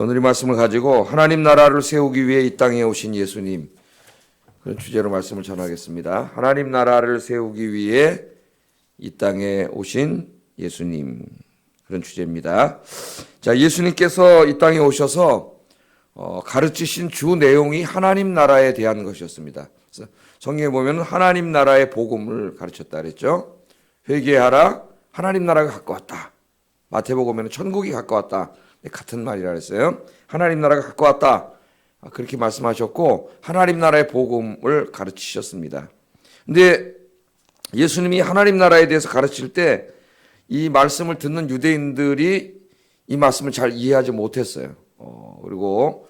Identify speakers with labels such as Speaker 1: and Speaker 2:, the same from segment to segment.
Speaker 1: 오늘 이 말씀을 가지고 하나님 나라를 세우기 위해 이 땅에 오신 예수님, 그런 주제로 말씀을 전하겠습니다. 하나님 나라를 세우기 위해 이 땅에 오신 예수님, 그런 주제입니다. 자, 예수님께서 이 땅에 오셔서 가르치신 주 내용이 하나님 나라에 대한 것이었습니다. 그래서 성경에 보면 하나님 나라의 복음을 가르쳤다 그랬죠. 회개하라, 하나님 나라가 가까웠다. 마태복음에는 천국이 가까웠다. 같은 말이라 그랬어요. 하나님 나라가 가까웠다. 그렇게 말씀하셨고 하나님 나라의 복음을 가르치셨습니다. 근데 예수님이 하나님 나라에 대해서 가르칠 때 이 말씀을 듣는 유대인들이 이 말씀을 잘 이해하지 못했어요. 그리고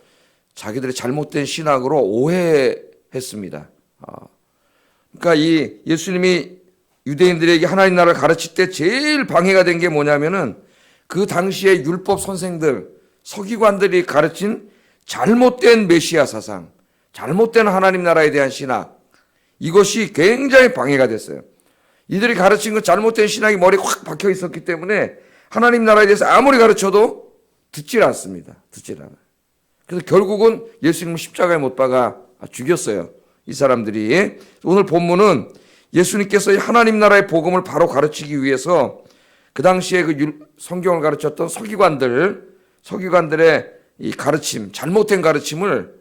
Speaker 1: 자기들의 잘못된 신학으로 오해했습니다. 그러니까 이 예수님이 유대인들에게 하나님 나라를 가르칠 때 제일 방해가 된 게 뭐냐면은 그 당시에 율법 선생들, 서기관들이 가르친 잘못된 메시아 사상, 잘못된 하나님 나라에 대한 신학, 이것이 굉장히 방해가 됐어요. 이들이 가르친 그 잘못된 신학이 머리에 확 박혀 있었기 때문에 하나님 나라에 대해서 아무리 가르쳐도 듣질 않습니다. 듣질 않아요. 그래서 결국은 예수님을 십자가에 못 박아 죽였어요. 이 사람들이. 오늘 본문은 예수님께서 하나님 나라의 복음을 바로 가르치기 위해서 그 당시에 그 성경을 가르쳤던 서기관들의 이 가르침, 잘못된 가르침을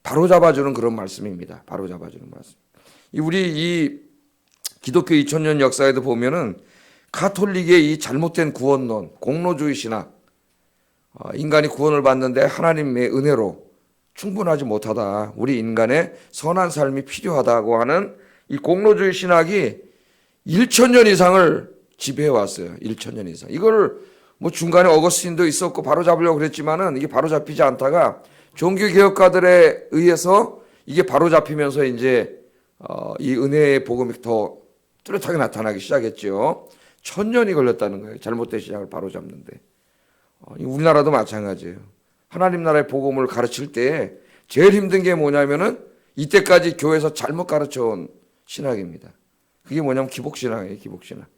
Speaker 1: 바로잡아주는 그런 말씀입니다. 바로잡아주는 말씀. 우리 이 기독교 2000년 역사에도 보면은 가톨릭의 이 잘못된 구원론, 공로주의 신학, 인간이 구원을 받는데 하나님의 은혜로 충분하지 못하다. 우리 인간의 선한 삶이 필요하다고 하는 이 공로주의 신학이 1000년 이상을 지배해 왔어요. 1000년 이상. 이거를 뭐 중간에 어거스틴도 있었고 바로 잡으려고 그랬지만은 이게 바로 잡히지 않다가 종교개혁가들에 의해서 이게 바로 잡히면서 이제 이 은혜의 복음이 더 뚜렷하게 나타나기 시작했죠. 1000년이 걸렸다는 거예요. 잘못된 신앙을 바로 잡는데. 우리나라도 마찬가지예요. 하나님 나라의 복음을 가르칠 때 제일 힘든 게 뭐냐면은 이때까지 교회에서 잘못 가르쳐온 신학입니다. 그게 뭐냐면 기복신학이에요. 기복신학.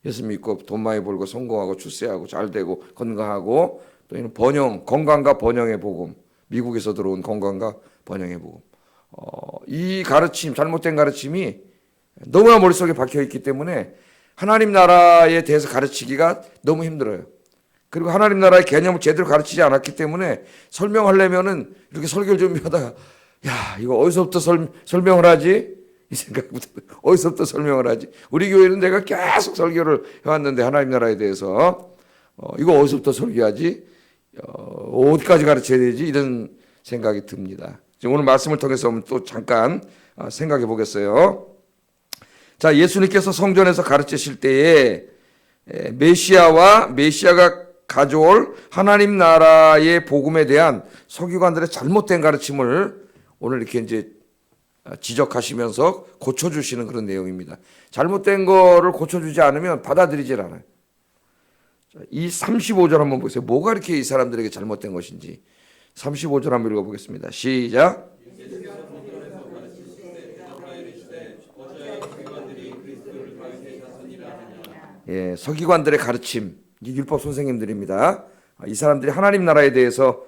Speaker 1: 예수 믿고 돈 많이 벌고 성공하고 출세하고 잘되고 건강하고 또 이런 번영, 건강과 번영의 복음. 미국에서 들어온 건강과 번영의 복음. 이 가르침, 잘못된 가르침이 너무나 머릿속에 박혀있기 때문에 하나님 나라에 대해서 가르치기가 너무 힘들어요. 그리고 하나님 나라의 개념을 제대로 가르치지 않았기 때문에 설명하려면은 이렇게 설교를 준비하다가 야, 이거 어디서부터 설명을 하지? 이 생각부터 어디서부터 설명을 하지? 우리 교회는 내가 계속 설교를 해왔는데 하나님 나라에 대해서 이거 어디서부터 설교하지? 어디까지 가르쳐야 되지? 이런 생각이 듭니다. 지금 오늘 말씀을 통해서 또 잠깐 생각해 보겠어요. 자, 예수님께서 성전에서 가르치실 때에 메시아와 메시아가 가져올 하나님 나라의 복음에 대한 서기관들의 잘못된 가르침을 오늘 이렇게 이제 지적하시면서 고쳐주시는 그런 내용입니다. 잘못된 거를 고쳐주지 않으면 받아들이질 않아요. 이 35절 한번 보세요. 뭐가 이렇게 이 사람들에게 잘못된 것인지. 35절 한번 읽어보겠습니다. 시작. 예, 서기관들의 가르침, 율법 선생님들입니다. 이 사람들이 하나님 나라에 대해서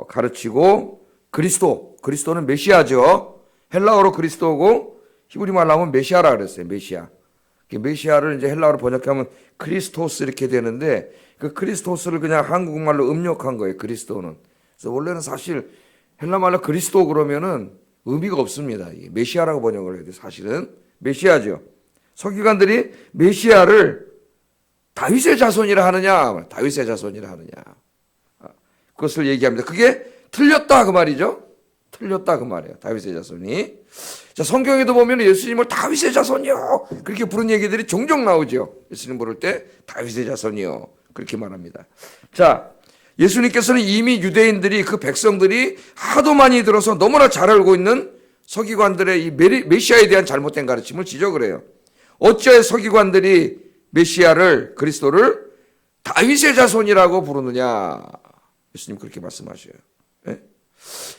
Speaker 1: 가르치고 그리스도는 메시아죠. 헬라어로 그리스도고 히브리 말로 하면 메시아라 그랬어요. 메시아. 메시아를 이제 헬라어로 번역하면 크리스토스 이렇게 되는데 그 크리스토스를 그냥 한국말로 음력한 거예요. 그리스도는. 그래서 원래는 사실 헬라 말로 그리스도 그러면은 의미가 없습니다. 메시아라고 번역을 해야 돼. 사실은 메시아죠. 서기관들이 메시아를 다윗의 자손이라 하느냐, 다윗의 자손이라 하느냐, 그것을 얘기합니다. 그게 틀렸다 그 말이죠. 틀렸다 그 말이에요. 다윗의 자손이. 자, 성경에도 보면 예수님을 다윗의 자손이요 그렇게 부른 얘기들이 종종 나오죠. 예수님 부를 때 다윗의 자손이요 그렇게 말합니다. 자, 예수님께서는 이미 유대인들이 그 백성들이 하도 많이 들어서 너무나 잘 알고 있는 서기관들의 이 메시아에 대한 잘못된 가르침을 지적을 해요. 어찌하여 서기관들이 메시아를 그리스도를 다윗의 자손이라고 부르느냐. 예수님 그렇게 말씀하셔요. 네?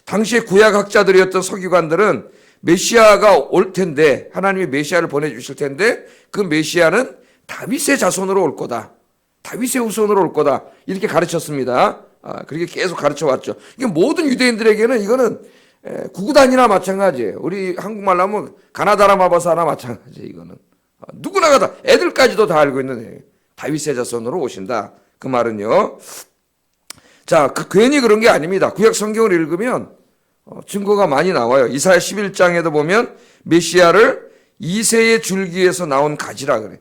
Speaker 1: 당시에 구약학자들이었던 서기관들은 메시아가 올 텐데 하나님이 메시아를 보내주실 텐데 그 메시아는 다윗의 자손으로 올 거다. 다윗의 후손으로 올 거다. 이렇게 가르쳤습니다. 그렇게 계속 가르쳐 왔죠. 이게 모든 유대인들에게는 이거는 구구단이나 마찬가지예요. 우리 한국말로 하면 가나다라 마바사나 마찬가지예요. 이거는 누구나가 다, 애들까지도 다 알고 있는 얘기예요. 다윗의 자손으로 오신다. 그 말은요. 자, 괜히 그런 게 아닙니다. 구약 성경을 읽으면 증거가 많이 나와요. 이사야 11장에도 보면 메시아를 이새의 줄기에서 나온 가지라 그래.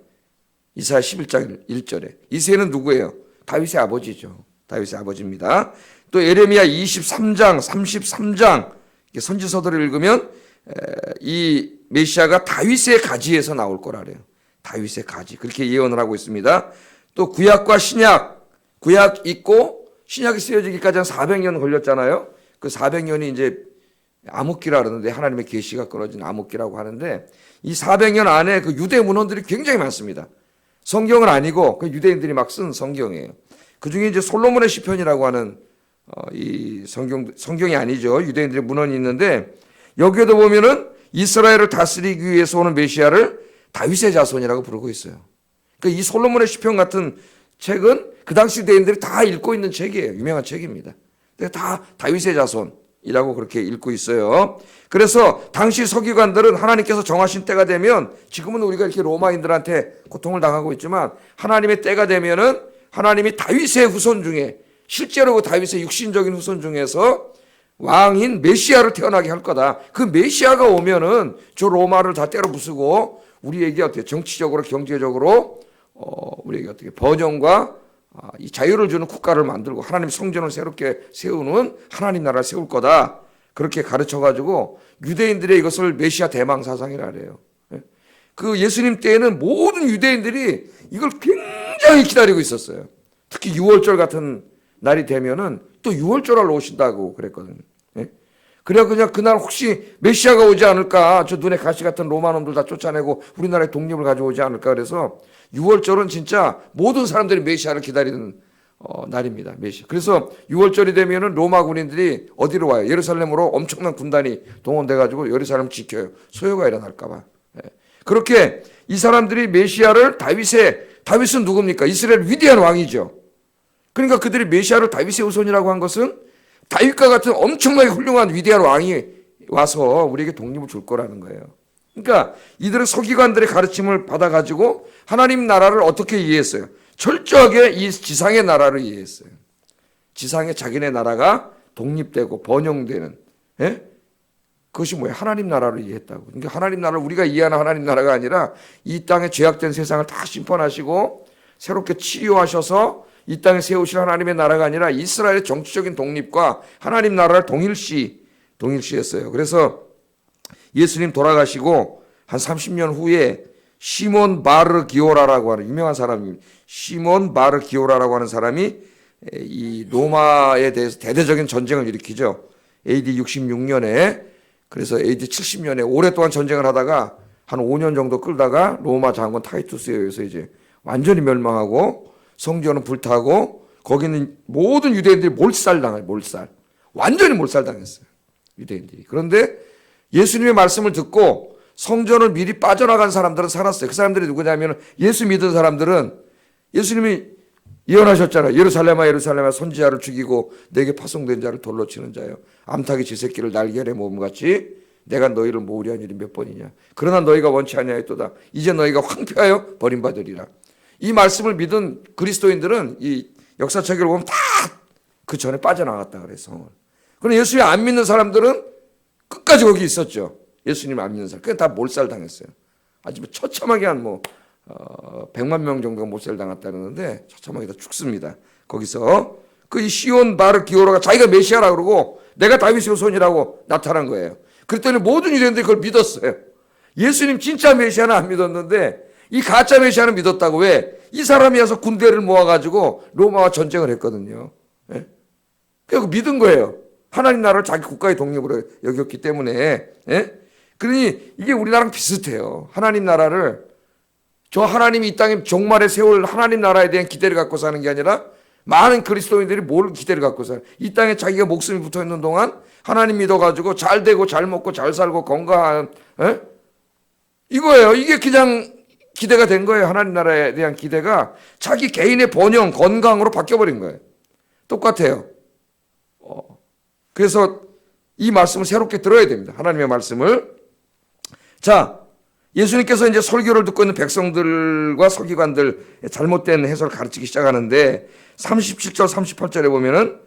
Speaker 1: 이사야 11장 1절에. 이새는 누구예요? 다윗의 아버지죠. 다윗의 아버지입니다. 또 에레미야 23장, 33장 선지서들을 읽으면 이 메시아가 다윗의 가지에서 나올 거라래요. 다윗의 가지. 그렇게 예언을 하고 있습니다. 또 구약과 신약, 구약 있고 신약이 쓰여지기까지 한 400년 걸렸잖아요. 그 400년이 이제 암흑기라 그러는데 하나님의 계시가 끊어진 암흑기라고 하는데 이 400년 안에 그 유대 문헌들이 굉장히 많습니다. 성경은 아니고 그 유대인들이 막 쓴 성경이에요. 그 중에 이제 솔로몬의 시편이라고 하는 이 성경이 아니죠. 유대인들의 문헌이 있는데 여기에도 보면은 이스라엘을 다스리기 위해서 오는 메시아를 다윗의 자손이라고 부르고 있어요. 그러니까 이 솔로몬의 시편 같은 책은 그 당시 유대인들이 다 읽고 있는 책이에요. 유명한 책입니다. 다 다윗의 자손이라고 그렇게 읽고 있어요. 그래서 당시 서기관들은 하나님께서 정하신 때가 되면 지금은 우리가 이렇게 로마인들한테 고통을 당하고 있지만 하나님의 때가 되면은 하나님이 다윗의 후손 중에 실제로 그 다윗의 육신적인 후손 중에서 왕인 메시아를 태어나게 할 거다. 그 메시아가 오면은 저 로마를 다 때려 부수고 우리에게 어떻게 정치적으로 경제적으로 우리에게 어떻게 번영과 이 자유를 주는 국가를 만들고 하나님 성전을 새롭게 세우는 하나님 나라를 세울 거다. 그렇게 가르쳐가지고 유대인들의 이것을 메시아 대망 사상이라 그래요. 그 예수님 때에는 모든 유대인들이 이걸 굉장히 기다리고 있었어요. 특히 6월절 같은 날이 되면은 또 6월절을 오신다고 그랬거든요. 그래야 그냥 그날 혹시 메시아가 오지 않을까, 저 눈에 가시 같은 로마 놈들 다 쫓아내고 우리나라의 독립을 가져오지 않을까. 그래서 6월절은 진짜 모든 사람들이 메시아를 기다리는 날입니다. 메시아. 그래서 6월절이 되면은 로마 군인들이 어디로 와요? 예루살렘으로 엄청난 군단이 동원돼가지고 예루살렘 지켜요. 소요가 일어날까봐. 그렇게 이 사람들이 메시아를 다윗은 누굽니까? 이스라엘 위대한 왕이죠. 그러니까 그들이 메시아를 다윗의 후손이라고 한 것은 다윗과 같은 엄청나게 훌륭한 위대한 왕이 와서 우리에게 독립을 줄 거라는 거예요. 그러니까 이들은 서기관들의 가르침을 받아가지고 하나님 나라를 어떻게 이해했어요? 철저하게 이 지상의 나라를 이해했어요. 지상의 자기네 나라가 독립되고 번영되는, 그것이 뭐예요? 하나님 나라를 이해했다고. 그러니까 하나님 나라를 우리가 이해하는 하나님 나라가 아니라 이 땅에 죄악된 세상을 다 심판하시고 새롭게 치유하셔서 이 땅에 세우실 하나님의 나라가 아니라 이스라엘의 정치적인 독립과 하나님 나라를 동일시했어요. 그래서 예수님 돌아가시고 한 30년 후에 시몬 바르 기오라라고 하는 유명한 사람입니다. 시몬 바르 기오라라고 하는 사람이 이 로마에 대해서 대대적인 전쟁을 일으키죠. AD 66년에 그래서 AD 70년에 오랫동안 전쟁을 하다가 한 5년 정도 끌다가 로마 장군 타이투스에 의해서 이제 완전히 멸망하고 성전은 불타고 거기는 모든 유대인들이 몰살당해요. 몰살. 완전히 몰살당했어요. 유대인들이. 그런데 예수님의 말씀을 듣고 성전을 미리 빠져나간 사람들은 살았어요. 그 사람들이 누구냐면 예수 믿은 사람들은 예수님이 예언하셨잖아요. 예루살렘아 예루살렘아 선지자를 죽이고 내게 파송된 자를 돌로 치는 자요. 암탉이 지 새끼를 날개 아래 모음같이 내가 너희를 모으려 한 일이 몇 번이냐. 그러나 너희가 원치 아니하였도다. 이제 너희가 황폐하여 버림받으리라. 이 말씀을 믿은 그리스도인들은 이 역사책을 보면 다 그 전에 빠져나갔다 그래서 성을. 그런데 예수님 안 믿는 사람들은 끝까지 거기 있었죠. 예수님 안 믿는 사람. 그게 다 몰살당했어요. 아주 처참하게 한 100만 명 정도가 몰살당했다는데 처참하게 다 죽습니다. 거기서 그 이 시온 바르 기오라가 자기가 메시아라고 그러고 내가 다윗의 후손이라고 나타난 거예요. 그랬더니 모든 유대인들이 그걸 믿었어요. 예수님 진짜 메시아는 안 믿었는데 이 가짜 메시아는 믿었다고. 왜? 이 사람이 와서 군대를 모아가지고 로마와 전쟁을 했거든요. 그래서 믿은 거예요. 하나님 나라를 자기 국가의 독립으로 여겼기 때문에. 그러니 이게 우리나라랑 비슷해요. 하나님 나라를 저 하나님이 이 땅에 종말에 세울 하나님 나라에 대한 기대를 갖고 사는 게 아니라 많은 그리스도인들이 뭘 기대를 갖고 살아요. 이 땅에 자기가 목숨이 붙어있는 동안 하나님 믿어가지고 잘 되고 잘 먹고 잘 살고 건강한 이거예요. 이게 그냥 기대가 된 거예요. 하나님 나라에 대한 기대가 자기 개인의 번영, 건강으로 바뀌어버린 거예요. 똑같아요. 그래서 이 말씀을 새롭게 들어야 됩니다. 하나님의 말씀을. 자, 예수님께서 이제 설교를 듣고 있는 백성들과 서기관들 잘못된 해설을 가르치기 시작하는데 37절 38절에 보면은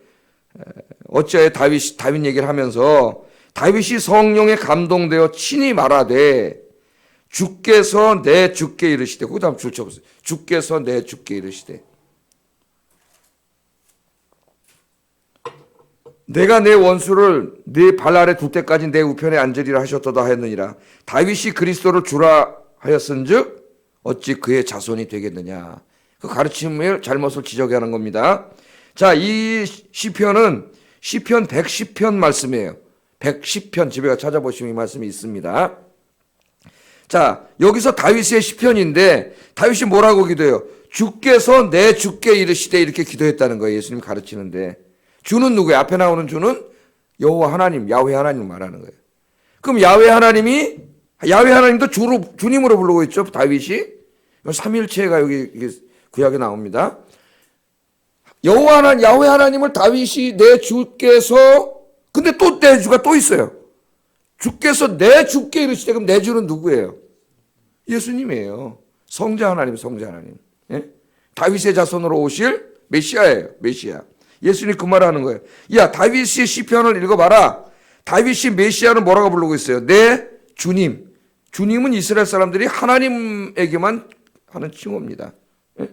Speaker 1: 어찌하여 다윗 얘기를 하면서 다윗이 성령에 감동되어 친히 말하되 주께서 내 주께 이르시되, 그 다음 줄 쳐보세요. 주께서 내 주께 이르시되, 내가 내 원수를 네 발 아래 둘 때까지 내 우편에 앉으리라 하셨도다 하였느니라. 다윗이 그리스도를 주라 하였은즉 어찌 그의 자손이 되겠느냐. 그 가르침의 잘못을 지적하는 겁니다. 자, 이 시편은 시편 110편 말씀이에요. 110편 집에 가 찾아보시면 이 말씀이 있습니다. 자, 여기서 다윗의 시편인데 다윗이 뭐라고 기도해요? 주께서 내 주께 이르시되, 이렇게 기도했다는 거예요. 예수님 가르치는데. 주는 누구예요? 앞에 나오는 주는 여호와 하나님, 야훼 하나님 말하는 거예요. 그럼 야훼 하나님도 주님으로 부르고 있죠. 다윗이. 삼일체가 여기 구약에 나옵니다. 야훼 하나님을 다윗이 내 주께서, 근데 또 내 주가 또 있어요. 주께서 내 주께 이르시되, 그럼 내 주는 누구예요? 예수님이에요. 성자 하나님, 성자 하나님. 예? 다윗의 자손으로 오실 메시아예요. 메시아. 예수님이 그 말을 하는 거예요. 야, 다윗의 시편을 읽어봐라. 다윗이 메시아는 뭐라고 부르고 있어요? 내 주님. 주님은 이스라엘 사람들이 하나님에게만 하는 칭호입니다. 예?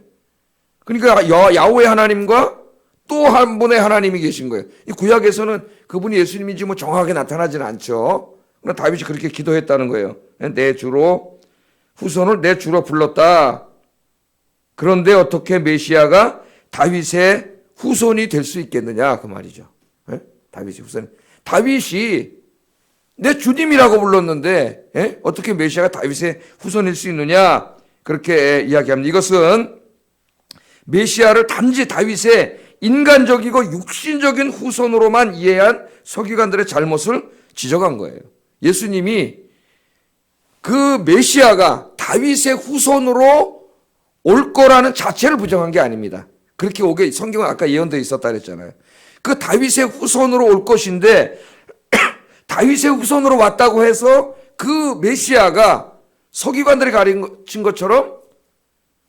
Speaker 1: 그러니까 야훼 하나님과 또 한 분의 하나님이 계신 거예요. 이 구약에서는 그분이 예수님인지 뭐 정확하게 나타나지는 않죠. 그러나 다윗이 그렇게 기도했다는 거예요. 내 주로, 후손을 내 주로 불렀다. 그런데 어떻게 메시아가 다윗의 후손이 될 수 있겠느냐, 그 말이죠. 예? 다윗의 후손. 다윗이 내 주님이라고 불렀는데 어떻게 메시아가 다윗의 후손일 수 있느냐, 그렇게 이야기합니다. 이것은 메시아를 단지 다윗의 인간적이고 육신적인 후손으로만 이해한 서기관들의 잘못을 지적한 거예요. 예수님이 그 메시아가 다윗의 후손으로 올 거라는 자체를 부정한 게 아닙니다. 그렇게 오게 성경은 아까 예언되어 있었다 그랬잖아요. 그 다윗의 후손으로 올 것인데 다윗의 후손으로 왔다고 해서 그 메시아가 서기관들이 가르친 것처럼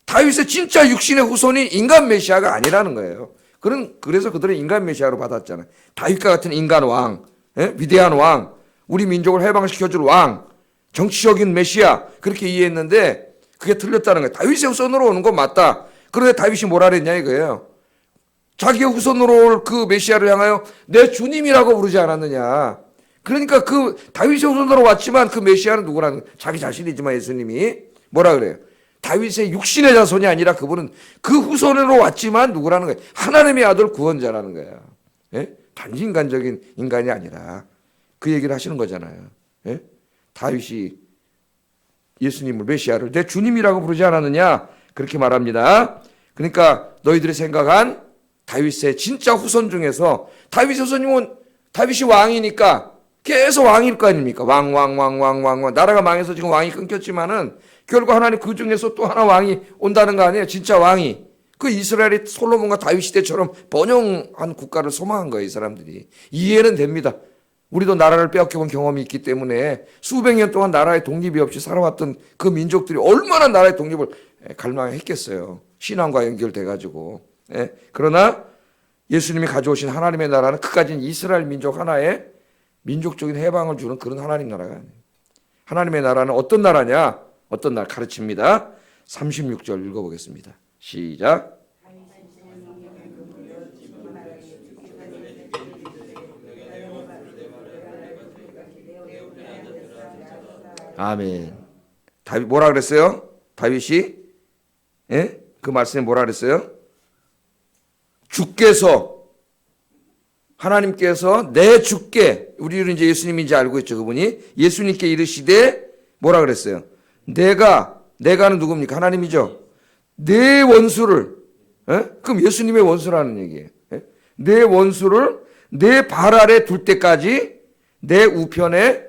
Speaker 1: 다윗의 진짜 육신의 후손이 인간 메시아가 아니라는 거예요. 그래서 그들은 인간 메시아로 받았잖아요. 다윗과 같은 인간 왕, 위대한 왕, 우리 민족을 해방시켜줄 왕, 정치적인 메시아, 그렇게 이해했는데 그게 틀렸다는 거예요. 다윗의 후손으로 오는 건 맞다. 그런데 다윗이 뭐라 그랬냐 이거예요. 자기의 후손으로 올 그 메시아를 향하여 내 주님이라고 부르지 않았느냐. 그러니까 그 다윗의 후손으로 왔지만 그 메시아는 누구라는 거예요? 자기 자신이지만 예수님이 뭐라 그래요? 다윗의 육신의 자손이 아니라 그분은 그 후손으로 왔지만 누구라는 거예요? 하나님의 아들 구원자라는 거예요. 예? 단지 인간적인 인간이 아니라 그 얘기를 하시는 거잖아요. 예? 다윗이 예수님을, 메시아를 내 주님이라고 부르지 않았느냐, 그렇게 말합니다. 그러니까 너희들이 생각한 다윗의 진짜 후손 중에서 다윗의 후손님은 다윗이 왕이니까 계속 왕일 거 아닙니까? 왕. 나라가 망해서 지금 왕이 끊겼지만은 결국 하나님 그 중에서 또 하나 왕이 온다는 거 아니에요? 진짜 왕이. 그 이스라엘이 솔로몬과 다윗 시대처럼 번영한 국가를 소망한 거예요, 이 사람들이. 이해는 됩니다. 우리도 나라를 빼앗겨본 경험이 있기 때문에 수백 년 동안 나라의 독립이 없이 살아왔던 그 민족들이 얼마나 나라의 독립을 갈망했겠어요. 신앙과 연결돼가지고. 그러나 예수님이 가져오신 하나님의 나라는 그까진 이스라엘 민족 하나의 민족적인 해방을 주는 그런 하나님 나라가 아니에요. 하나님의 나라는 어떤 나라냐? 어떤 날 가르칩니다. 36절 읽어보겠습니다. 시작. 아멘. 다윗 뭐라 그랬어요? 다윗이 그 말씀에 뭐라 그랬어요? 주께서, 하나님께서 내 주께, 우리는 이제 예수님인지 알고 있죠, 그분이. 예수님께 이르시되 뭐라 그랬어요? 내가는 누굽니까? 하나님이죠. 내 원수를, 그럼 예수님의 원수라는 얘기예요. 내 원수를 내 발 아래 둘 때까지 내 우편에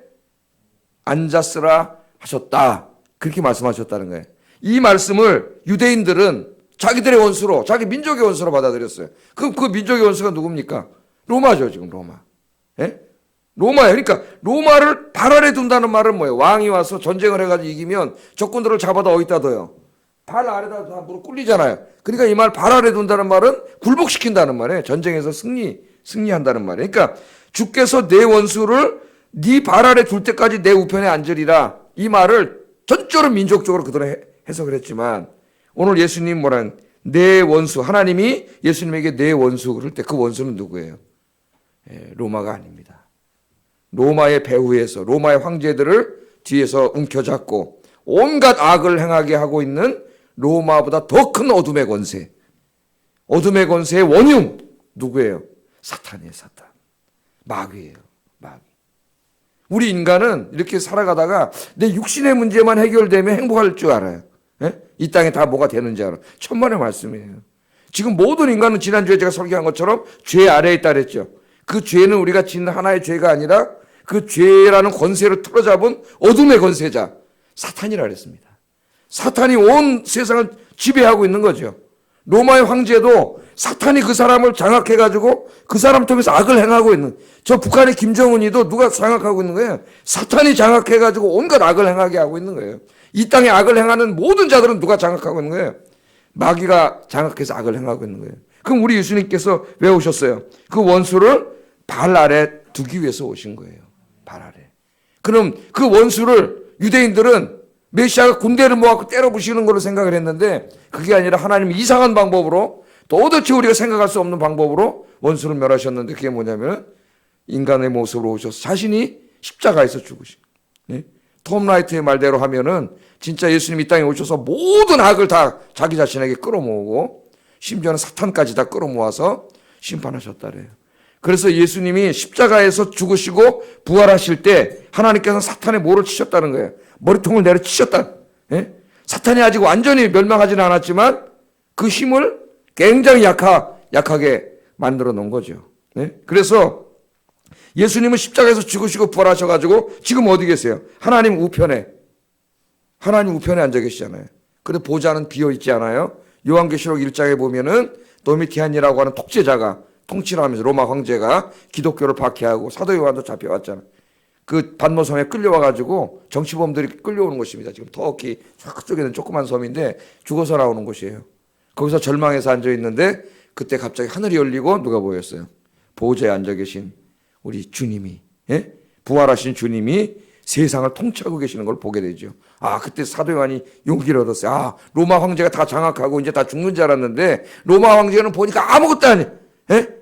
Speaker 1: 앉았으라 하셨다. 그렇게 말씀하셨다는 거예요. 이 말씀을 유대인들은 자기들의 원수로, 자기 민족의 원수로 받아들였어요. 그 민족의 원수가 누굽니까? 로마죠, 지금 로마. 예? 로마예요. 그러니까 로마를 발 아래 둔다는 말은 뭐예요? 왕이 와서 전쟁을 해가지고 이기면 적군들을 잡아다 어디다 둬요? 발 아래다 다 무릎 꿇리잖아요. 그러니까 이 말 발 아래 둔다는 말은 굴복시킨다는 말이에요. 전쟁에서 승리한다는 말이에요. 그러니까 주께서 내 원수를 네 발 아래 둘 때까지 내 우편에 앉으리라. 이 말을 전적으로 민족적으로 그대로 해석을 했지만 오늘 예수님 뭐란 내 원수, 하나님이 예수님에게 내 원수 그럴 때 그 원수는 누구예요? 로마가 아닙니다. 로마의 배후에서 로마의 황제들을 뒤에서 움켜잡고 온갖 악을 행하게 하고 있는 로마보다 더 큰 어둠의 권세. 어둠의 권세의 원흉 누구예요? 사탄이에요. 사탄. 마귀예요. 마귀. 우리 인간은 이렇게 살아가다가 내 육신의 문제만 해결되면 행복할 줄 알아요. 예? 이 땅에 다 뭐가 되는지 알아. 천만의 말씀이에요. 지금 모든 인간은 지난주에 제가 설교한 것처럼 죄 아래에 있다 그랬죠. 그 죄는 우리가 짓는 하나의 죄가 아니라 그 죄라는 권세를 틀어잡은 어둠의 권세자 사탄이라 그랬습니다. 사탄이 온 세상을 지배하고 있는 거죠. 로마의 황제도 사탄이 그 사람을 장악해가지고 그 사람 통해서 악을 행하고 있는, 저 북한의 김정은이도 누가 장악하고 있는 거예요? 사탄이 장악해가지고 온갖 악을 행하게 하고 있는 거예요. 이 땅에 악을 행하는 모든 자들은 누가 장악하고 있는 거예요? 마귀가 장악해서 악을 행하고 있는 거예요. 그럼 우리 예수님께서 왜 오셨어요? 그 원수를 발 아래 두기 위해서 오신 거예요. 발 아래. 그럼 그 원수를 유대인들은 메시아가 군대를 모아서 때려 부시는 걸로 생각을 했는데 그게 아니라 하나님이 이상한 방법으로 도대체 우리가 생각할 수 없는 방법으로 원수를 멸하셨는데 그게 뭐냐면 인간의 모습으로 오셔서 자신이 십자가에서 죽으신. 네? 톰 라이트의 말대로 하면은 진짜 예수님이 이 땅에 오셔서 모든 악을 다 자기 자신에게 끌어모으고 심지어는 사탄까지 다 끌어모아서 심판하셨다래요. 그래서 예수님이 십자가에서 죽으시고 부활하실 때 하나님께서 사탄의 모를 치셨다는 거예요. 머리통을 내려치셨다. 예? 사탄이 아직 완전히 멸망하지는 않았지만 그 힘을 굉장히 약하게 만들어 놓은 거죠. 예? 그래서 예수님은 십자가에서 죽으시고 부활하셔가지고 지금 어디 계세요? 하나님 우편에 앉아 계시잖아요. 그런데 보좌는 비어있지 않아요? 요한계시록 1장에 보면은 도미티안이라고 하는 통치자가 통치를 하면서 로마 황제가 기독교를 박해하고 사도 요한도 잡혀왔잖아요. 그 반모섬에 끌려와가지고 정치범들이 끌려오는 곳입니다. 지금 터키 그쪽에는 조그만 섬인데 죽어서 나오는 곳이에요. 거기서 절망해서 앉아있는데 그때 갑자기 하늘이 열리고 누가 보였어요? 보좌에 앉아 계신 우리 주님이, 예? 부활하신 주님이 세상을 통치하고 계시는 걸 보게 되죠. 아, 그때 사도 요한이 용기를 얻었어요. 아, 로마 황제가 다 장악하고 이제 다 죽는 줄 알았는데 로마 황제는 보니까 아무것도 아니에요. 예?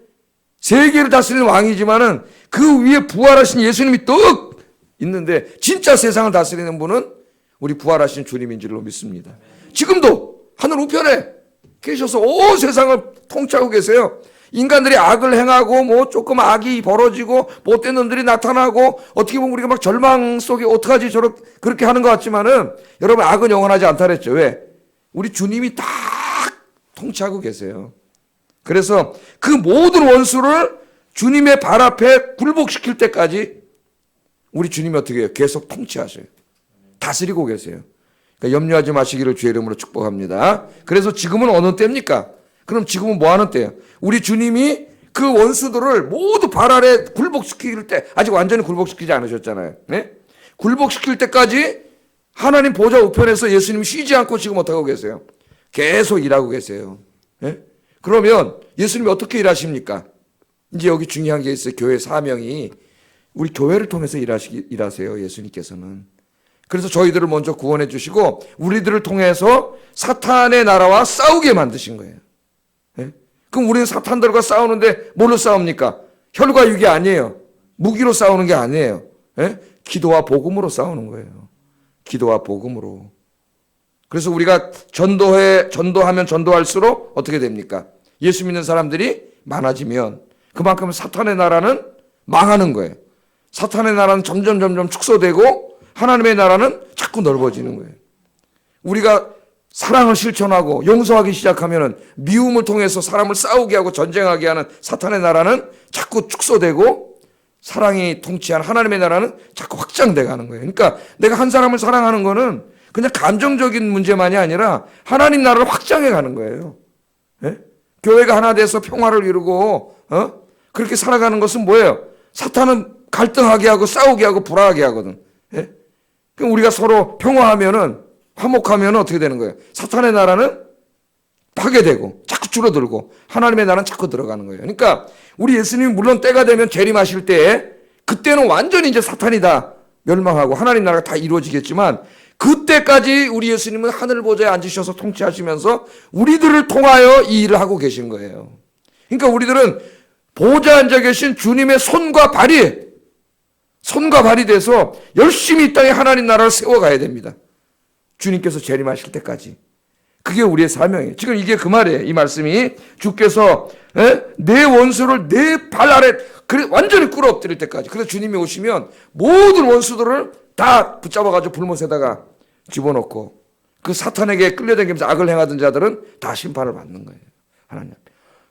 Speaker 1: 세계를 다스리는 왕이지만은 그 위에 부활하신 예수님이 떡 있는데 진짜 세상을 다스리는 분은 우리 부활하신 주님인 줄로 믿습니다. 지금도 하늘 우편에 계셔서 온 세상을 통치하고 계세요. 인간들이 악을 행하고 뭐 조금 악이 벌어지고 못된 놈들이 나타나고 어떻게 보면 우리가 막 절망 속에 어떡하지 그렇게 하는 것 같지만은 여러분 악은 영원하지 않다 그랬죠. 왜? 우리 주님이 딱 통치하고 계세요. 그래서 그 모든 원수를 주님의 발 앞에 굴복시킬 때까지 우리 주님이 어떻게 해요? 계속 통치하셔요. 다스리고 계세요. 그러니까 염려하지 마시기를 주의 이름으로 축복합니다. 그래서 지금은 어느 때입니까? 그럼 지금은 뭐 하는 때예요? 우리 주님이 그 원수들을 모두 발 아래 굴복시킬 때, 아직 완전히 굴복시키지 않으셨잖아요. 네? 굴복시킬 때까지 하나님 보좌 우편에서 예수님이 쉬지 않고 지금 어떻게 하고 계세요? 계속 일하고 계세요. 네? 그러면 예수님이 어떻게 일하십니까? 이제 여기 중요한 게 있어요. 교회 사명이 우리 교회를 통해서 일하세요. 예수님께서는. 그래서 저희들을 먼저 구원해 주시고 우리들을 통해서 사탄의 나라와 싸우게 만드신 거예요. 예? 그럼 우리는 사탄들과 싸우는데 뭘로 싸웁니까? 혈과 육이 아니에요. 무기로 싸우는 게 아니에요. 예? 기도와 복음으로 싸우는 거예요. 기도와 복음으로. 그래서 우리가 전도하면 전도할수록 어떻게 됩니까? 예수 믿는 사람들이 많아지면 그만큼 사탄의 나라는 망하는 거예요. 사탄의 나라는 점점 축소되고 하나님의 나라는 자꾸 넓어지는 거예요. 우리가 사랑을 실천하고 용서하기 시작하면 미움을 통해서 사람을 싸우게 하고 전쟁하게 하는 사탄의 나라는 자꾸 축소되고 사랑이 통치하는 하나님의 나라는 자꾸 확장돼 가는 거예요. 그러니까 내가 한 사람을 사랑하는 거는 그냥 감정적인 문제만이 아니라 하나님 나라를 확장해 가는 거예요. 예? 교회가 하나 돼서 평화를 이루고 그렇게 살아가는 것은 뭐예요? 사탄은 갈등하게 하고 싸우게 하고 불화하게 하거든. 예? 그럼 우리가 서로 평화하면은, 화목하면은 어떻게 되는 거예요? 사탄의 나라는 파괴되고 자꾸 줄어들고 하나님의 나라는 자꾸 들어가는 거예요. 그러니까 우리 예수님이 물론 때가 되면 재림하실 때 그때는 완전히 이제 사탄이 다 멸망하고 하나님 나라가 다 이루어지겠지만 그때까지 우리 예수님은 하늘 보좌에 앉으셔서 통치하시면서 우리들을 통하여 이 일을 하고 계신 거예요. 그러니까 우리들은 보좌에 앉아 계신 주님의 손과 발이 돼서 열심히 이 땅에 하나님 나라를 세워가야 됩니다. 주님께서 재림하실 때까지. 그게 우리의 사명이에요. 지금 이게 그 말이에요. 이 말씀이 주께서 내 원수를 내 발 아래 완전히 끌어엎드릴 때까지. 그래서 주님이 오시면 모든 원수들을 다 붙잡아가지고 불못에다가 집어넣고 그 사탄에게 끌려다니면서 악을 행하던 자들은 다 심판을 받는 거예요. 하나님 앞에.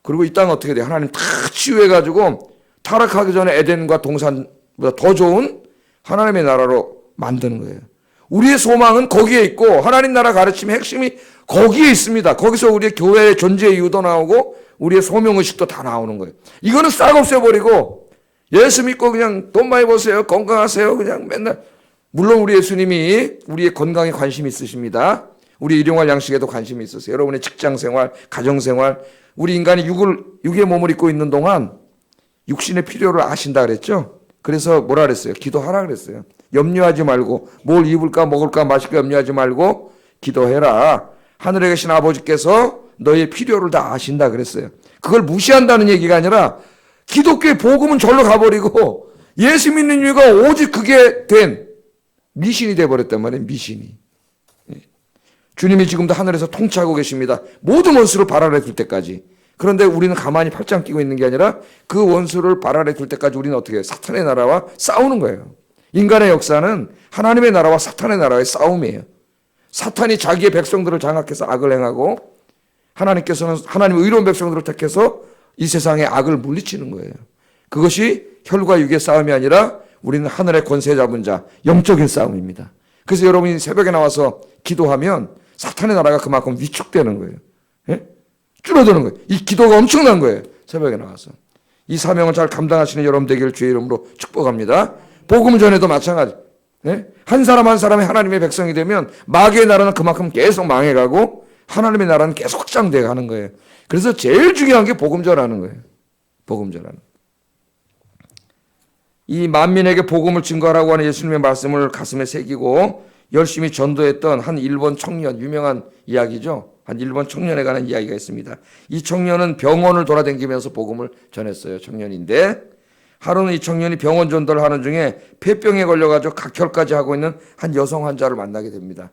Speaker 1: 그리고 이 땅은 어떻게 돼요? 하나님 다 치유해가지고 타락하기 전에 에덴과 동산보다 더 좋은 하나님의 나라로 만드는 거예요. 우리의 소망은 거기에 있고 하나님 나라 가르침의 핵심이 거기에 있습니다. 거기서 우리의 교회의 존재 이유도 나오고 우리의 소명의식도 다 나오는 거예요. 이거는 싹 없애버리고 예수 믿고 그냥 돈 많이 버세요. 건강하세요. 그냥 맨날. 물론 우리 예수님이 우리의 건강에 관심이 있으십니다. 우리 일용할 양식에도 관심이 있으세요. 여러분의 직장생활, 가정생활, 우리 인간이 육의 몸을 입고 있는 동안 육신의 필요를 아신다 그랬죠. 그래서 뭐라 그랬어요? 기도하라 그랬어요. 염려하지 말고 뭘 입을까 먹을까 마실까 염려하지 말고 기도해라. 하늘에 계신 아버지께서 너의 필요를 다 아신다 그랬어요. 그걸 무시한다는 얘기가 아니라 기독교의 복음은 절로 가버리고 예수 믿는 이유가 오직 그게 된 미신이 돼버렸단 말이에요. 미신이. 주님이 지금도 하늘에서 통치하고 계십니다. 모든 원수를 발 아래 둘 때까지. 그런데 우리는 가만히 팔짱 끼고 있는 게 아니라 그 원수를 발 아래 둘 때까지 우리는 어떻게 해요? 사탄의 나라와 싸우는 거예요. 인간의 역사는 하나님의 나라와 사탄의 나라의 싸움이에요. 사탄이 자기의 백성들을 장악해서 악을 행하고 하나님께서는 하나님의 의로운 백성들을 택해서 이 세상의 악을 물리치는 거예요. 그것이 혈과 육의 싸움이 아니라 우리는 하늘의 권세 잡은 자, 영적인 싸움입니다. 그래서 여러분이 새벽에 나와서 기도하면 사탄의 나라가 그만큼 위축되는 거예요. 예? 줄어드는 거예요. 이 기도가 엄청난 거예요. 새벽에 나와서. 이 사명을 잘 감당하시는 여러분 되기를 주의 이름으로 축복합니다. 복음 전에도 마찬가지. 예? 한 사람 한 사람이 하나님의 백성이 되면 마귀의 나라는 그만큼 계속 망해가고 하나님의 나라는 계속 확장되어 가는 거예요. 그래서 제일 중요한 게 복음 전하는 거예요. 복음 전하는. 이 만민에게 복음을 증거하라고 하는 예수님의 말씀을 가슴에 새기고 열심히 전도했던 한 일본 청년, 유명한 이야기죠. 한 일본 청년에 관한 이야기가 있습니다. 이 청년은 병원을 돌아다니면서 복음을 전했어요. 청년인데 하루는 이 청년이 병원 전도를 하는 중에 폐병에 걸려가지고 각혈까지 하고 있는 한 여성 환자를 만나게 됩니다.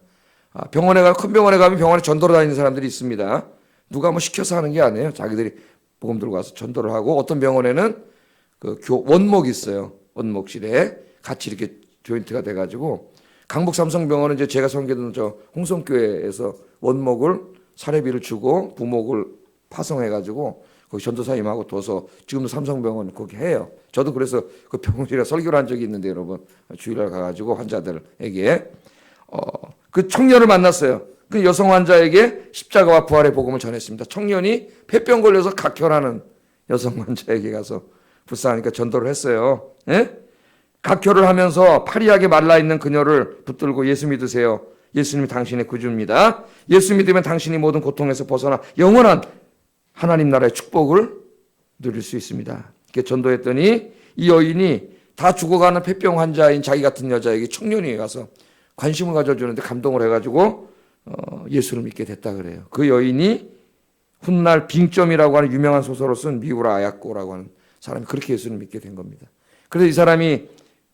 Speaker 1: 큰 병원에 가면 병원에 전도를 다니는 사람들이 있습니다. 누가 뭐 시켜서 하는 게 아니에요. 자기들이 복음 들고 가서 전도를 하고 어떤 병원에는 그 원목이 있어요. 원목실에 같이 이렇게 조인트가 돼가지고 강북 삼성병원은 이제 제가 섬기던 저 홍성교회에서 원목을 사례비를 주고 부목을 파송해가지고 거기 전도사님하고 둬서 지금도 삼성병원 거기 해요. 저도 그래서 그 병원이라 설교를 한 적이 있는데 여러분 주일날 가가지고 환자들에게 그 청년을 만났어요. 그 여성 환자에게 십자가와 부활의 복음을 전했습니다. 청년이 폐병 걸려서 각혈하는 여성 환자에게 가서 불쌍하니까 전도를 했어요. 예? 각혈을 하면서 파리하게 말라있는 그녀를 붙들고 예수 믿으세요. 예수님이 당신의 구주입니다. 예수 믿으면 당신이 모든 고통에서 벗어나 영원한 하나님 나라의 축복을 누릴 수 있습니다. 이렇게 전도했더니 이 여인이 다 죽어가는 폐병 환자인 자기 같은 여자에게 청년이 가서 관심을 가져주는데 감동을 해가지고 예수를 믿게 됐다 그래요. 그 여인이 훗날 빙점이라고 하는 유명한 소설을 쓴 미우라 아야코라고 하는 사람이 그렇게 예수를 믿게 된 겁니다. 그래서 이 사람이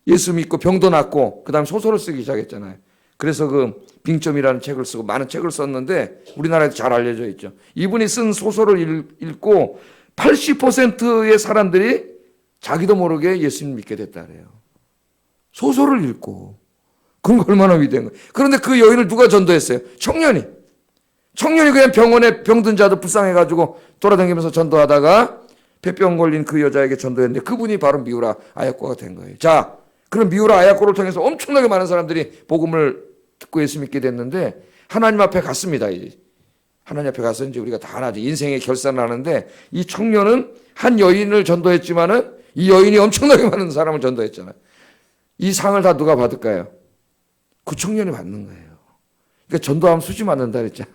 Speaker 1: 예수 믿고 병도 낫고 그 다음 소설을 쓰기 시작했잖아요. 그래서 그 빙점이라는 책을 쓰고 많은 책을 썼는데 우리나라에도 잘 알려져 있죠. 이분이 쓴 소설을 읽고 80%의 사람들이 자기도 모르게 예수님 믿게 됐다 그래요. 소설을 읽고. 그건 얼마나 위대한 거예요. 그런데 그 여인을 누가 전도했어요? 청년이 그냥 병원에 병든 자도 불쌍해가지고 돌아다니면서 전도하다가 폐병 걸린 그 여자에게 전도했는데 그분이 바로 미우라 아야코가 된 거예요. 자, 그럼 미우라 아야코를 통해서 엄청나게 많은 사람들이 복음을 듣고 예수 믿게 됐는데 하나님 앞에 갔습니다. 이제 하나님 앞에 가서 이제 우리가 다 하나지 인생의 결산을 하는데 이 청년은 한 여인을 전도했지만은 이 여인이 엄청나게 많은 사람을 전도했잖아요. 이 상을 다 누가 받을까요? 그 청년이 받는 거예요. 그러니까 전도하면 수지 맞는다 그랬잖아요.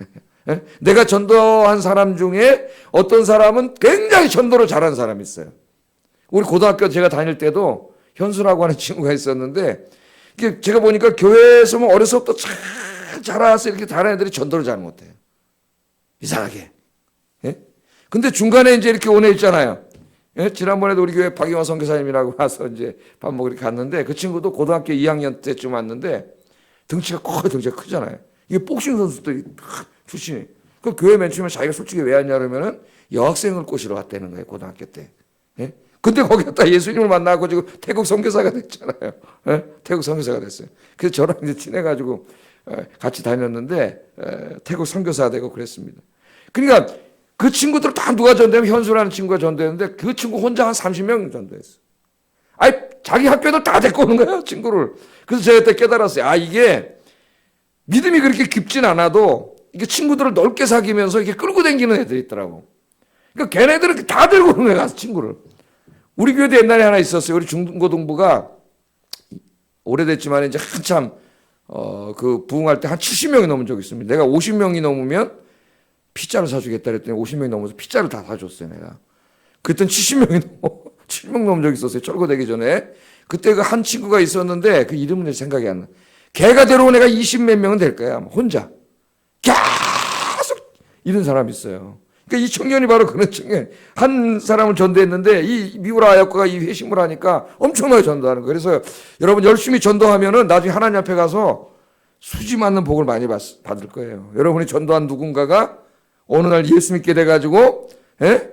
Speaker 1: 예? 내가 전도한 사람 중에 어떤 사람은 굉장히 전도를 잘하는 사람이 있어요. 우리 고등학교 제가 다닐 때도 현수라고 하는 친구가 있었는데, 제가 보니까 교회에서 뭐 어려서부터 잘 자라서 이렇게 다른 애들이 전도를 잘 못해요. 이상하게. 예? 근데 중간에 이제 이렇게 온 애 있잖아요. 예? 지난번에도 우리 교회 박영화 선교사님이라고 와서 이제 밥 먹으러 갔는데, 그 친구도 고등학교 2학년 때쯤 왔는데 덩치가 크잖아요. 이게 복싱 선수들이 출신이. 그 교회 맨 처음에 자기가 솔직히 왜 왔냐 그러면은 여학생을 꼬시러 왔다는 거예요, 고등학교 때. 예? 근데 거기다 예수님을 만나고 지금 태국 선교사가 됐잖아요. 예? 태국 선교사가 됐어요. 그래서 저랑 이제 친해가지고 같이 다녔는데 태국 선교사가 되고 그랬습니다. 그러니까 그 친구들 다 누가 전도하면 현수라는 친구가 전도했는데 그 친구 혼자 한 30명 전도했어. 아니 자기 학교 애들 다 데리고 오는 거예요, 친구를. 그래서 제가 그때 깨달았어요. 아, 이게 믿음이 그렇게 깊진 않아도 이게 친구들을 넓게 사귀면서 이렇게 끌고 다니는 애들이 있더라고. 그러니까 걔네들은 다 들고 오는 거야, 가서 친구를. 우리 교회도 옛날에 하나 있었어요. 우리 중고등부가 오래됐지만 이제 한참 그 부흥할 때 한 70명이 넘은 적이 있습니다. 내가 50명이 넘으면 피자를 사주겠다 그랬더니 50명이 넘어서 피자를 다 사줬어요, 내가. 그랬더니 70명 넘은 적이 있었어요. 철거되기 전에. 그때 그 한 친구가 있었는데 그 이름은 생각이 안 나. 걔가 데려온 애가 20몇 명은 될 거야, 아마. 혼자. 계속 이런 사람이 있어요. 그러니까 이 청년이 바로 그런 청년. 한 사람을 전도했는데 이 미우라 아역과가 이 회심을 하니까 엄청나게 전도하는 거예요. 그래서 여러분 열심히 전도하면은 나중에 하나님 앞에 가서 수지 맞는 복을 많이 받을 거예요. 여러분이 전도한 누군가가 어느 날 예수 믿게 돼가지고, 예?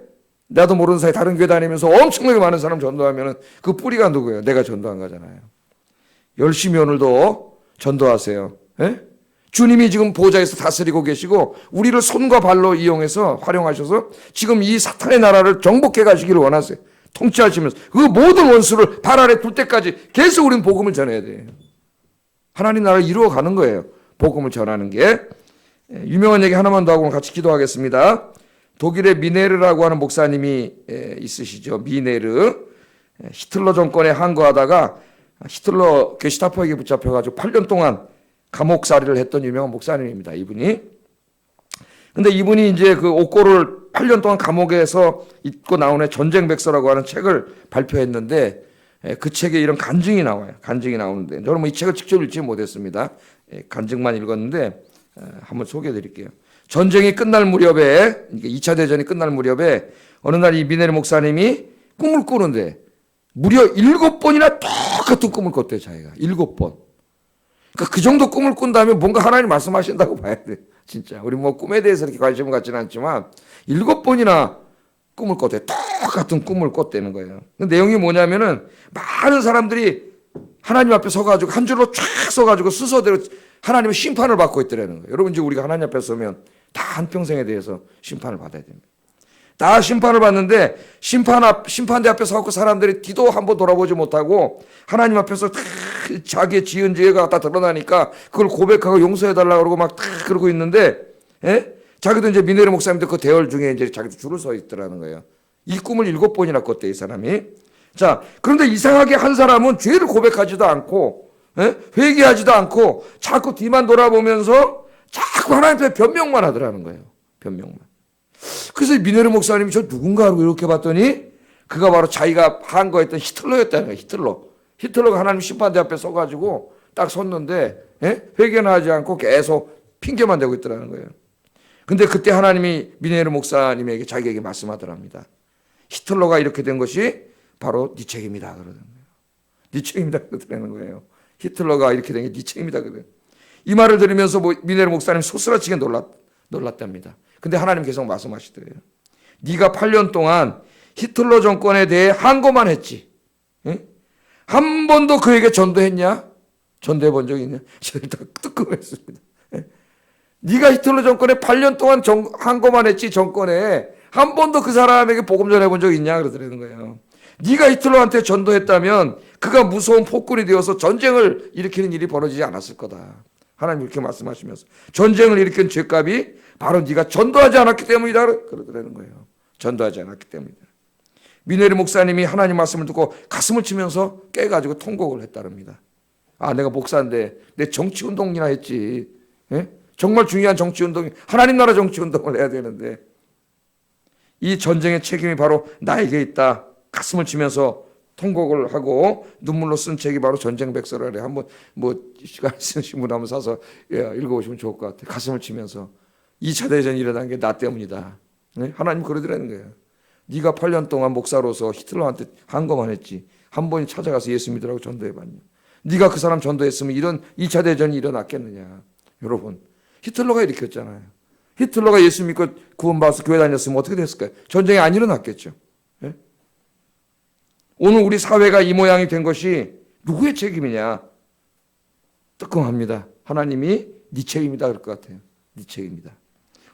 Speaker 1: 나도 모르는 사이 다른 교회 다니면서 엄청나게 많은 사람 전도하면은 그 뿌리가 누구예요? 내가 전도한 거잖아요. 열심히 오늘도 전도하세요. 예? 주님이 지금 보좌에서 다스리고 계시고 우리를 손과 발로 이용해서 활용하셔서 지금 이 사탄의 나라를 정복해 가시기를 원하세요. 통치하시면서 그 모든 원수를 발 아래 둘 때까지 계속 우리는 복음을 전해야 돼요. 하나님 나라를 이루어가는 거예요. 복음을 전하는 게. 유명한 얘기 하나만 더 하고 같이 기도하겠습니다. 독일의 미네르라고 하는 목사님이 있으시죠. 미네르. 히틀러 정권에 항거하다가 히틀러 게시타포에게 붙잡혀가지고 8년 동안 감옥살이를 했던 유명한 목사님입니다. 이분이. 근데 이분이 이제 그 옥고를 8년 동안 감옥에서 읽고 나온 애 전쟁백서라고 하는 책을 발표했는데 그 책에 이런 간증이 나와요. 간증이 나오는데 저는 뭐 이 책을 직접 읽지 못했습니다. 간증만 읽었는데 한번 소개해 드릴게요. 전쟁이 끝날 무렵에, 2차 대전이 끝날 무렵에 어느 날 이 미네르 목사님이 꿈을 꾸는데 무려 7번이나 똑같은 꿈을 꿨대요, 자기가. 7번. 그러니까 그 정도 꿈을 꾼다면 뭔가 하나님 말씀하신다고 봐야 돼. 진짜. 우리 뭐 꿈에 대해서 이렇게 관심을 갖지는 않지만 7번이나 꿈을 꿨대요. 똑같은 꿈을 꿨다는 거예요. 그 내용이 뭐냐면은 많은 사람들이 하나님 앞에 서가지고 한 줄로 쫙 서가지고 순서대로 하나님의 심판을 받고 있더라는 거예요. 여러분 이제 우리가 하나님 앞에 서면 다 한평생에 대해서 심판을 받아야 됩니다. 다 심판을 받는데 심판대 앞에 서갖고 사람들이 뒤도 한번 돌아보지 못하고 하나님 앞에서 자기의 지은 죄가 다 드러나니까 그걸 고백하고 용서해달라고 그러고 막 그러고 있는데, 예? 자기도 이제 미네르 목사님도 그 대열 중에 이제 자기도 줄을 서 있더라는 거예요. 이 꿈을 7번이나 꿨대, 이 사람이. 자, 그런데 이상하게 한 사람은 죄를 고백하지도 않고, 예? 회개하지도 않고 자꾸 뒤만 돌아보면서 자꾸 하나님 앞에 변명만 하더라는 거예요. 변명만. 그래서 미네르 목사님이 저 누군가 하고 이렇게 봤더니 그가 바로 자기가 항거했던 히틀러였다는 거예요. 히틀러가 하나님 심판대 앞에 서가지고 딱 섰는데, 예? 회개는 하지 않고 계속 핑계만 대고 있더라는 거예요. 근데 그때 하나님이 미네르 목사님에게 자기에게 말씀하더랍니다. 히틀러가 이렇게 된 것이 바로 네 책임이다 그러는 거예요. 네 책임이다 그러는 거예요. 히틀러가 이렇게 된 게 네 책임이다 그래. 이 말을 들으면서 미네르 목사님 소스라치게 놀랐답니다. 근데 하나님 계속 말씀하시더래요. 네가 8년 동안 히틀러 정권에 대해 항거만 했지. 응? 한 번도 그에게 전도했냐? 전도해 본 적이 있냐? 저를 다 뜨끔했습니다. 네가 히틀러 정권에 8년 동안 항거만 했지, 정권에. 한 번도 그 사람에게 복음 전해 본 적 있냐? 그러더라는 거예요. 네가 히틀러한테 전도했다면 그가 무서운 폭군이 되어서 전쟁을 일으키는 일이 벌어지지 않았을 거다. 하나님 이렇게 말씀하시면서 전쟁을 일으킨 죄값이 바로 네가 전도하지 않았기 때문이다 그러더라는 거예요. 전도하지 않았기 때문이다. 미네리 목사님이 하나님 말씀을 듣고 가슴을 치면서 깨가지고 통곡을 했다릅니다. 아, 내가 목사인데 내 정치운동이나 했지. 예? 정말 중요한 정치운동, 하나님 나라 정치운동을 해야 되는데 이 전쟁의 책임이 바로 나에게 있다. 가슴을 치면서 통곡을 하고 눈물로 쓴 책이 바로 전쟁 백서라래. 한번 시간 있으신 분 한번 사서 읽어보시면 좋을 것 같아요. 가슴을 치면서 2차 대전이 일어난 게 나 때문이다. 네? 하나님 그러더라는 거예요. 네가 8년 동안 목사로서 히틀러한테 한 것만 했지. 한 번이 찾아가서 예수 믿으라고 전도해봤냐. 네가 그 사람 전도했으면 이런 2차 대전이 일어났겠느냐. 여러분, 히틀러가 일으켰잖아요. 히틀러가 예수 믿고 구원받아서 교회 다녔으면 어떻게 됐을까요? 전쟁이 안 일어났겠죠. 예? 오늘 우리 사회가 이 모양이 된 것이 누구의 책임이냐? 뜨끔합니다. 하나님이 네 책임이다 그럴 것 같아요. 네 책임이다.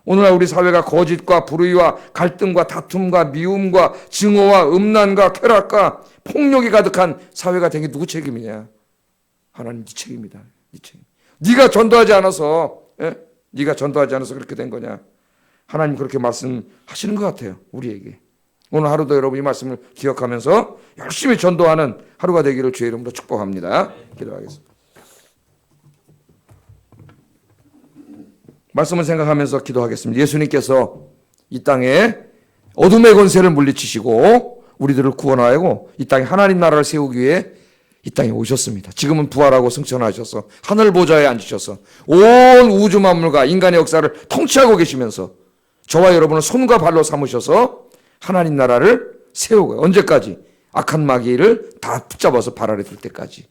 Speaker 1: 오늘날 우리 사회가 거짓과 불의와 갈등과 다툼과 미움과 증오와 음란과 쾌락과 폭력이 가득한 사회가 된 게 누구 책임이냐? 하나님 네 책임이다. 네 책임. 네가 전도하지 않아서, 네가 전도하지 않아서 그렇게 된 거냐? 하나님 그렇게 말씀하시는 것 같아요. 우리에게. 오늘 하루도 여러분 이 말씀을 기억하면서 열심히 전도하는 하루가 되기를 주의 이름으로 축복합니다. 기도하겠습니다. 말씀을 생각하면서 기도하겠습니다. 예수님께서 이 땅에 어둠의 권세를 물리치시고 우리들을 구원하고 이 땅에 하나님 나라를 세우기 위해 이 땅에 오셨습니다. 지금은 부활하고 승천하셔서 하늘 보좌에 앉으셔서 온 우주 만물과 인간의 역사를 통치하고 계시면서 저와 여러분을 손과 발로 삼으셔서 하나님 나라를 세우고 언제까지? 악한 마귀를 다 붙잡아서 발 아래 둘 때까지.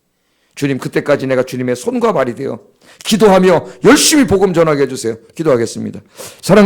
Speaker 1: 주님, 그때까지 내가 주님의 손과 발이 되어 기도하며 열심히 복음 전하게 해주세요. 기도하겠습니다. 사랑과